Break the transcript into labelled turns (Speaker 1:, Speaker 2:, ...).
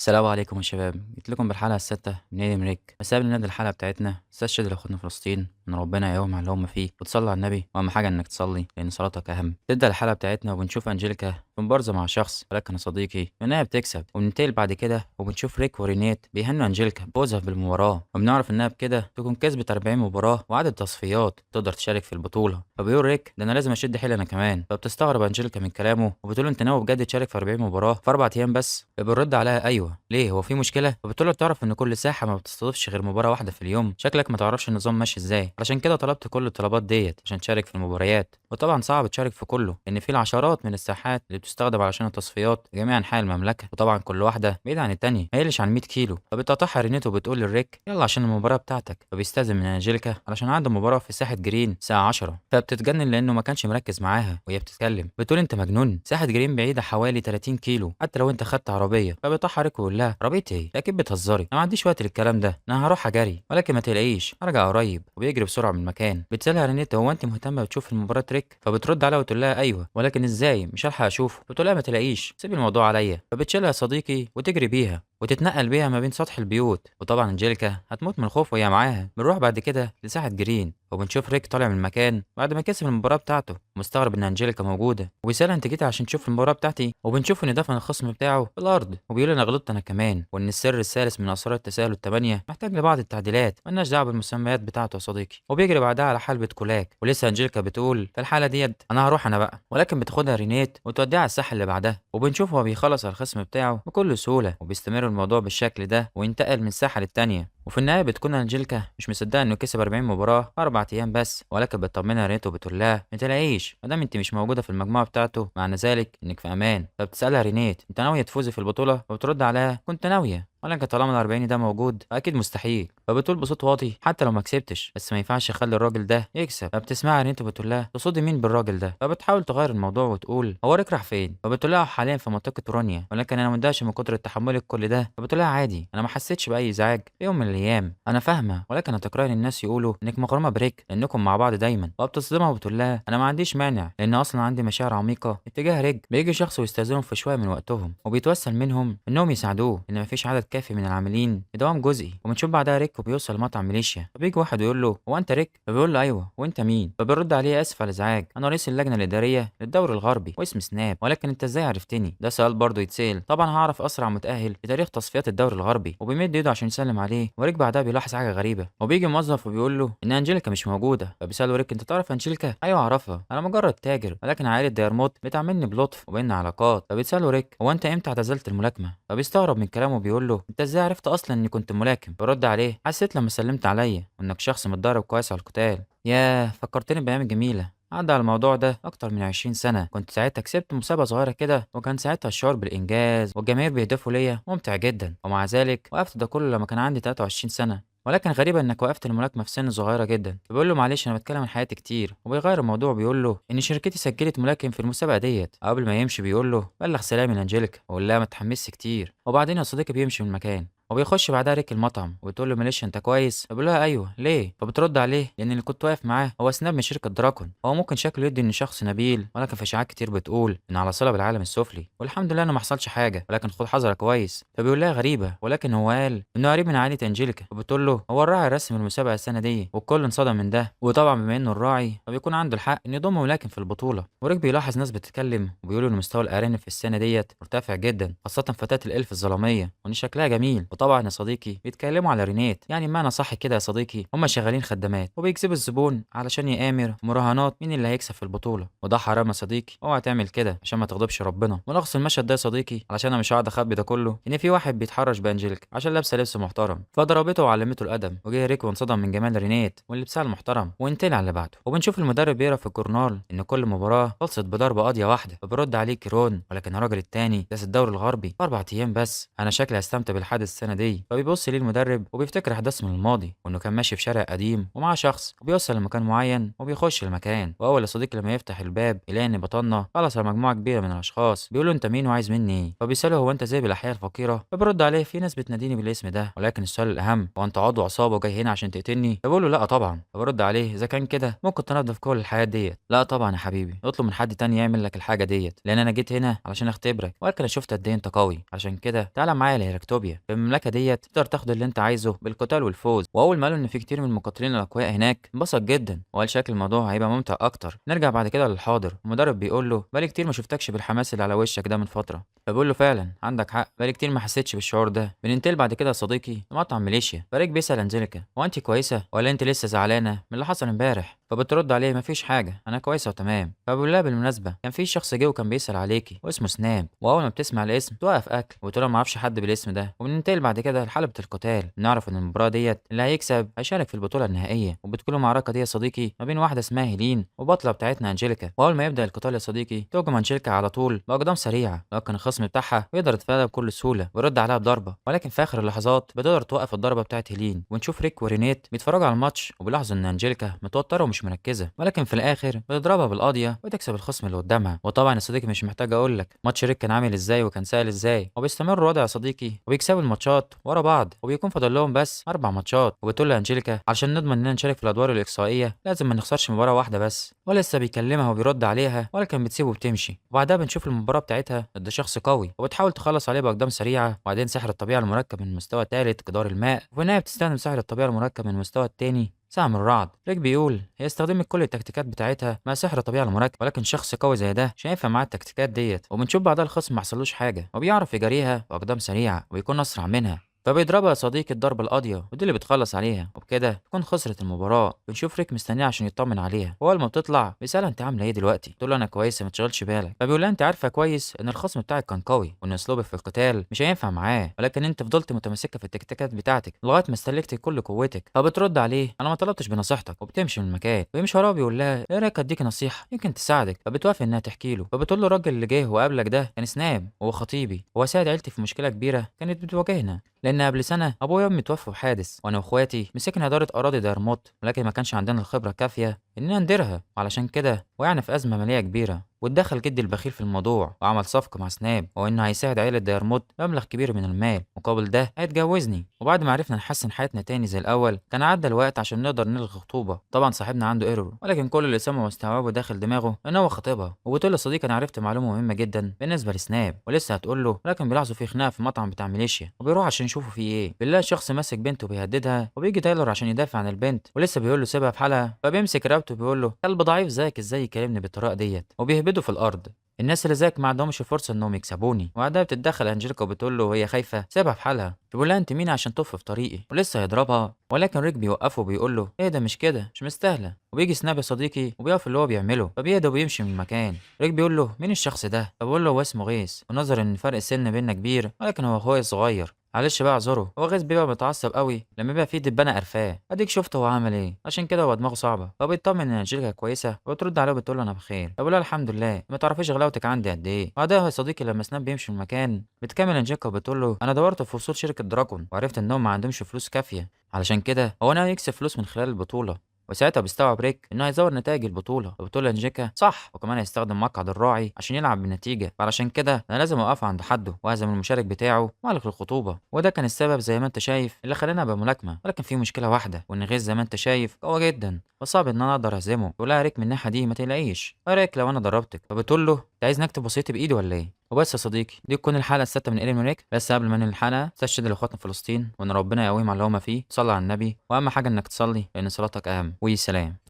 Speaker 1: السلام عليكم يا شباب، جيت لكم بالحلقة السادسة من نادي مريك. بس قبل ما نبدأ الحلقة بتاعتنا استشهد لاخواتنا فلسطين ان ربنا يقوم على اللي هم فيه وتصلي على النبي، واهم حاجة انك تصلي لان صلاتك اهم. تبدأ الحلقة بتاعتنا وبنشوف انجيليكا في مبارزة مع شخص، ولكن يا صديقي انها بتكسب، وبننتقل بعد كده وبنشوف ريك ورينيت بيهنوا انجيليكا بفوزها بالمباراة، وبنعرف انها بكده تكون كسبت 40 مباراة وعدد تصفيات تقدر تشارك في البطولة. فبيقول ريك ده انا لازم اشد حيلي انا كمان، فبتستغرب انجيليكا من كلامه وبتقول له انت ناوي بجد تشارك في 40 مباراة في 4 ايام بس؟ فبيرد عليها ايوه ليه، هو في مشكله؟ فبتقول له تعرف ان كل ساحه ما بتستضيفش غير مباراه واحده في اليوم، شكلك ما تعرفش النظام ماشي ازاي، علشان كده طلبت كل الطلبات ديت عشان تشارك في المباريات. وطبعا صعب تشارك في كله لان في العشرات من الساحات اللي بتستخدم علشان التصفيات في جميع انحاء المملكه، وطبعا كل واحده بعيده عن التانيه ما يقلش عن 100 كيلو. فبتقطعها رينيتو وبتقول للريك يلا عشان المباراه بتاعتك، فبيستاذن من انجيليكا علشان عنده مباراه في ساحه جرين الساعه 10. فبتتجنن لانه ما كانش مركز معاها وهي بتتكلم، بتقول انت مجنون، ساحه جرين بعيده حوالي 30 كيلو حتى لو انت خدت عربيه. فبيطحها ريك ويقول لها عربيه ايه؟ أنت اكيد بتهزري، انا ما عنديش وقت للكلام ده، انا هروح اجري، ولكن ما تلاقيش هرجع قريب. وبيجري بسرعه من المكان. بتسالها رينيتا هو انت مهتمه بتشوف المباراه ريك؟ فبترد عليها وتقول لها ايوه، ولكن ازاي مش هلحق اشوفه؟ بتقول لها ما تلاقيش، سيب الموضوع عليا. فبتشيلها يا صديقي وتجري بيها وتتنقل بيها ما بين سطح البيوت، وطبعا انجيليكا هتموت من الخوف وهي معاها. بنروح بعد كده لساحه جرين وبنشوف ريك طالع من المكان بعد ما كسب المباراه بتاعته، مستغرب ان انجيليكا موجوده، وبيسالها انت جيتي عشان تشوف المباراه بتاعتي؟ وبنشوف ان دفن الخصم بتاعه في الارض، وبيقول انا غلطت انا كمان، وان السر الثالث من اسرار التساؤل الثمانيه محتاج لبعض التعديلات، مالناش دعوه بالمسميات بتاعته يا صديقي. وبيجري بعدها على حلبة كولاك، ولسه انجيليكا بتقول في الحاله ديت انا هروح انا بقى، ولكن بتاخدها رينيت وتوديها على الساحه اللي بعدها، وبنشوف هو بيخلص على الخصم بتاعه بكل سهوله، وبيستمر الموضوع بالشكل ده وينتقل من ساحه للتانيه. وفي النهايه بتكون انجيليكا مش مصدقه انه كسب 40 مباراه في 4 ايام بس، ولكن بتطمنها رينيت وبتقول لها ما تلاقيش، ما دام انت مش موجوده في المجموعه بتاعته معنى ذلك انك في امان. فبتسالها رينيت انت ناويه تفوزي في البطوله؟ وبترد عليها كنت ناويه، ولكن طالما ال40 ده موجود فاكيد مستحيل. فبتقول بصوت واطي حتى لو ما كسبتش بس ما ينفعش اخلي الراجل ده يكسب. فبتسمعها رينيت وبتقول لها تقصدي مين بالراجل ده؟ فبتحاول تغير الموضوع وتقول هو ريك راح فين؟ فبتقول لها حاليا في منطقه رونيا، ولكن انا مندهش من كتر تحملك كل ده. فبتقول لها عادي، انا ما حسيتش باي ازعاج في يوم من الايام، انا فاهمه، ولكن هتكرهي الناس يقولوا انك مغرمه بريك لانكم مع بعض دايما. فبتصدمها وبتقول لها انا ما عنديش مانع لان اصلا عندي مشاعر عميقه اتجاه ريك. بيجي شخص ويستاذنهم في شويه من وقتهم وبيتوسل منهم انهم يساعدوه ان مفيش عدد كافي من العاملين بدوام جزئي. وبنشوف بعدها ريك وبيوصل مطعم ميليشيا، فبيجي واحد ويقول له هو انت ريك؟ فبيقول له ايوه، وانت مين؟ فبيرد عليه اسف على الازعاج، انا رئيس اللجنه الاداريه للدوري الغربي واسمي سناب، ولكن انت ازاي عرفتني؟ ده سؤال برضه يتسال، طبعا هعرف اسرع متاهل في تاريخ تصفيات الدوري الغربي. وبيمد ايده عشان يسلم عليه، وريك بعدها بيلاحظ حاجه غريبه، وبيجي موظف وبيقول له ان انجيليكا مش موجوده. فبيساله ريك انت تعرف انجيليكا؟ ايوه اعرفها، انا مجرد تاجر، ولكن عائله ديرموت بتعاملني بلطف وبيننا علاقات. فبيساله ريك هو انت امتى اعتزلت الملاكمه؟ فبيستغرب من كلامه وبيقول له انت ازاي عرفت اصلا اني كنت ملاكم؟ برد عليه حسيت لما سلمت عليا وانك شخص متدرب كويس على القتال. ياه فكرتني بايام جميله عدى على الموضوع ده اكتر من 20 سنه. كنت ساعتها كسبت مسابقه صغيره كده، وكان ساعتها الشعور بالانجاز والجماهير بيهدفوا ليا ممتع جدا، ومع ذلك وقفت ده كله لما كان عندي 23 سنه. ولكن غريبة انك وقفت الملاكمة في سن صغيرة جدا. فبيقول له معلش انا بتكلم عن حياتي كتير، وبيغير الموضوع بيقول له ان شركتي سجلت ملاكم في المسابقة ديت. قبل ما يمشي بيقول له بلغ سلامي لانجيليكا وقول لها ما تحمسش كتير. وبعدين يا صديقي بيمشي من المكان، وبيخش بعدها ريك المطعم وبتقول له معلش انت كويس؟ فبيقول لها ايوه ليه؟ فبترد عليه لان اللي كنت واقف معاه هو سناب من شركه دراكون، هو ممكن شكله يدي انه شخص نبيل، ولكن في اشاعات كتير بتقول ان على صله بالعالم السفلي، والحمد لله انه ما حصلش حاجه، ولكن خد حذرك كويس. فبيقول لها غريبه، ولكن هو قال انه قريب من عائله انجيليكا. فبتقول له هو الراعي الرسمي للمسابقه السنه دي، والكل انصدم من ده، وطبعا بما انه الراعي فبيكون عنده الحق انه يضم ملاكم في البطوله. وريك بيلاحظ ناس بتتكلم وبيقولوا ان مستوى الارانب في السنه ديت مرتفع جدا، خاصه فتاه الالف الظلاميه، وان شكلها جميل. وطبعا يا صديقي بيتكلموا على رينيت، يعني بمعنى صح كده يا صديقي هم شغالين خدامات وبيكسبوا الزبون علشان يآمر مراهنات مين اللي هيكسب في البطوله، وده حرام يا صديقي، اوعى تعمل كده عشان ما تغضبش ربنا. ملخص المشهد ده يا صديقي علشان انا مش هقعد اخبي ده كله، ان في واحد بيتحرش بانجيليكا عشان لابسه لبس محترم، فضربته وعلمته الادب، وجه ريك وانصدم من جمال رينيت ولبسها المحترم وانتقل على اللي بعده. وبنشوف المدرب بيقرا في الجورنال ان كل مباراه خلصت بضربه قاضيه واحده، فبيرد عليه كيرون ولكن الراجل التاني داس الدوري الغربي في 4 ايام بس. انا شكلي هستمتع بالحدث السنه دي. فبيبص ليه المدرب وبيفتكر احداث من الماضي، وانه كان ماشي في شارع قديم ومعاه شخص وبيوصل لمكان معين وبيخش المكان. واول يا صديقي لما يفتح الباب يلاقي ان بطلنا خلص على مجموعه كبيره من الاشخاص. بيقول له انت مين وعايز مني ايه؟ فبيساله هو انت زي بالاحياء الفقيره؟ فبيرد عليه في ناس بتناديني بالاسم ده، ولكن السؤال الاهم هو انت عضو عصابه وجاي هنا عشان تقتلني؟ فبيقول له لا طبعا. فبرد عليه اذا كان كده ممكن تنظف كل الحياه ديت. لا طبعا يا حبيبي، اطلب من حد تاني يعمل لك الحاجه ديت، لان انا جيت هنا علشان اختبرك ولكن انا شفت قد ايه انت قوي. علشان كده تعالى معايا لهيراكتوبيا. في المملكه ديت تقدر تاخد اللي انت عايزه بالقتال والفوز. واول ما قالوا ان في كتير من المقاتلين الاقوياء هناك انبسط جدا وقال شكل الموضوع هيبقى ممتع اكتر. نرجع بعد كده للحاضر. المدرب بيقول له بقالي كتير ما شفتكش بالحماس اللي على وشك ده من فتره. فبيقول له فعلا عندك حق، بقالي كتير ما حسيتش بالشعور ده. بننتقل بعد كده يا صديقي لمطعم ميليشيا. فريق بيسال انجيليكا هو انت كويسه ولا انت لسه زعلانه من اللي حصل امبارح؟ فبترد عليه مفيش حاجه، انا كويسه وتمام. فبيقول لها بالمناسبه كان في شخص جه وكان بيسال عليكي واسمه سناب، واول ما بتسمع الاسم توقف اكل وتقول له ما اعرفش حد بالاسم ده. وبننتقل بعد كده لحلبة القتال. نعرف ان المباراه ديت اللي هيكسب هيشارك في البطوله النهائيه. وبتكون المعركه دي يا صديقي ما بين واحده اسمها هيلين وبطله بتاعتنا انجيليكا. واول ما يبدا القتال يا صديقي تهجم انجيليكا على طول باقدام سريعه، لكن الخصم بتاعها بيقدر يتفادى بكل سهوله ويرد عليها بضربه. ولكن في اخر اللحظات بتقدر توقف الضربه بتاعت هيلين. ونشوف ريك ورينيت بيتفرجوا على الماتش وبيلاحظوا ان انجيليكا متوتره ومش مركزه، ولكن في الاخر بتضربها بالقاضيه وتكسب الخصم اللي قدامها. وطبعا يا صديقي مش محتاج اقول لك ماتش ريك كان عامل ازاي وكان سهل ازاي. وبيستمر الوضع يا صديقي وبيكسبوا الماتشات ورا بعض، وبيكون فاضل لهم بس 4 ماتشات. وبتقول لانجيليكا علشان نضمن اننا نشارك في الادوار الاقصائيه لازم ما نخسرش مباراه واحده بس. ولسه بيكلمها وبيرد عليها ولكن بتسيبه وبتمشي. وبعدها بنشوف المباراه بتاعتها ضد شخص قوي وبتحاول تخلص عليه باقدام سريعه. وبعدين سحر الطبيعه المركب من المستوى الثالث جدار الماء، وفي النهايه بتستخدم سحر الطبيعه المركب من المستوى الثاني سهم الرعد. ريك بيقول هي استخدمت كل التكتيكات بتاعتها مع سحر الطبيعه المركب، ولكن شخص قوي زي ده مش هينفع معاه التكتيكات ديت. وبنشوف بعدها الخصم ما حصلوش حاجه وبيعرف يجاريها باقدام سريعه ويكون اسرع منها. فبيضربها يا صديقي الضربة القاضية ودي اللي بتخلص عليها، وبكده تكون خسرت المباراة. بنشوف ريك مستنيها عشان يطمن عليها، واول ما بتطلع بيسألها انت عاملة ايه دلوقتي؟ تقول له انا كويسة ما تشغلش بالك. فبيقول لها انت عارفة كويس ان الخصم بتاعك كان قوي وان اسلوبك في القتال مش هينفع معاه، ولكن انت فضلت متمسكة في التكتيكات بتاعتك لغاية ما استهلكت كل قوتك. فبترد عليه انا ما طلبتش بنصيحتك، وبتمشي من المكان. ويمشي وراه بيقول لها ايه رايك اديك نصيحة يمكن تساعدك؟ فبتوافق انها تحكي له. فبتقول له الراجل اللي جه وقابلك ده كان سناب وهو خطيبي، هو ساعد عيلتي في مشكلة كبيرة كانت بتواجهنا، لان قبل سنه ابويا وامي توفوا في حادث وانا واخواتي مسكنا اداره اراضي ديرموت، ولكن ما كانش عندنا الخبره الكافيه اننا نديرها. وعلشان كده وقعنا في ازمه ماليه كبيره. واتدخل جدي البخيل في الموضوع وعمل صفقه مع سناب وانه هيساعد عيله ديرموت بمبلغ كبير من المال، مقابل ده هيتجوزني. وبعد ما عرفنا نحسن حياتنا تاني زي الاول كان عدى الوقت عشان نقدر نلغي الخطوبه. طبعا صاحبنا عنده ايرور، ولكن كل اللي سمعه واستوعبه داخل دماغه ان هو خطيبها. وبتقول له صديقي انا عرفت معلومه مهمه جدا بالنسبه لسناب، ولسه هتقول له، ولكن بيلاحظوا في خناقه في مطعم بتاع ميليشيا وبيروح عشان يشوفوا في ايه. بنلاقي شخص ماسك بنته بيهددها، وبيجي تايلور عشان يدافع عن البنت ولسه بيقول له سيبها في حالها. فبيمسك رقبته بيقول له كلب ضعيف زيك ازاي يكلمني بالطريقه ديت، وبيهبده في الارض. الناس اللي زيك ما عندهمش فرصه انهم يكسبوني. وبعدها بتتدخل انجيليكا وبتقول له هي خايفه سيبها في حالها. بيقول لها انت مين عشان تقف في طريقي؟ ولسه هيضربها، ولكن ريك بيوقفه وبيقول له ايه ده مش كده مش مستاهله. وبيجي سناب يا صديقي وبيقف اللي هو بيعمله، فبيهدى وبيمشي من المكان. ريك بيقول له مين الشخص ده؟ فبيقول له هو اسمه غيث، ونظر ان فرق السن بيننا كبير ولكن هو اخويا الصغير. معلش بقى اعذره. هو غيث بيبقى متعصب قوي لما بيبقى فيه دبانه قرفاه، اديك شفت هو عمل ايه، عشان كده هو دماغه صعبه. فبيطمن ان انجيليكا كويسه وبترد عليه وبتقول له انا بخير. فبقول لها الحمد لله ما تعرفيش غلاوتك عندي قد ايه. بعدها يا صديقي لما سناب بيمشي من المكان بتكمل انجيليكا وبتقول له انا دورت في وصول شركه دراجون وعرفت انهم ما عندهمش فلوس كافيه، علشان كده هو ناوي يكسب فلوس من خلال البطوله. وساعتها بيستوعب ريك انه هيزود نتائج البطوله. وبتقول انجيكا صح، وكمان هيستخدم مقعد الراعي عشان يلعب بالنتيجه، فعلشان كده انا لازم اوقفه عند حده واهزم المشارك بتاعه مالك الخطوبه. وده كان السبب زي ما انت شايف اللي خلاني ابقى ملاكمه، ولكن في مشكله واحده وان غيث زي ما انت شايف قوي جدا وصعب ان انا اقدر اهزمه. تقول لها ريك من الناحيه دي ما تقلقيش ريك لو انا ضربتك. فبتقول له انت عايز نكتب وصيتي بايدي ولا ايه؟ وبس يا صديقي دي تكون الحلقه السادسه من إيرين ريك. بس قبل ما ننهي الحلقه استشهد لاخواتنا في فلسطين وان ربنا يقويهم على اللي هما فيه. صلي على النبي، واهم حاجه انك تصلي لان صلاتك اهم. وسلام.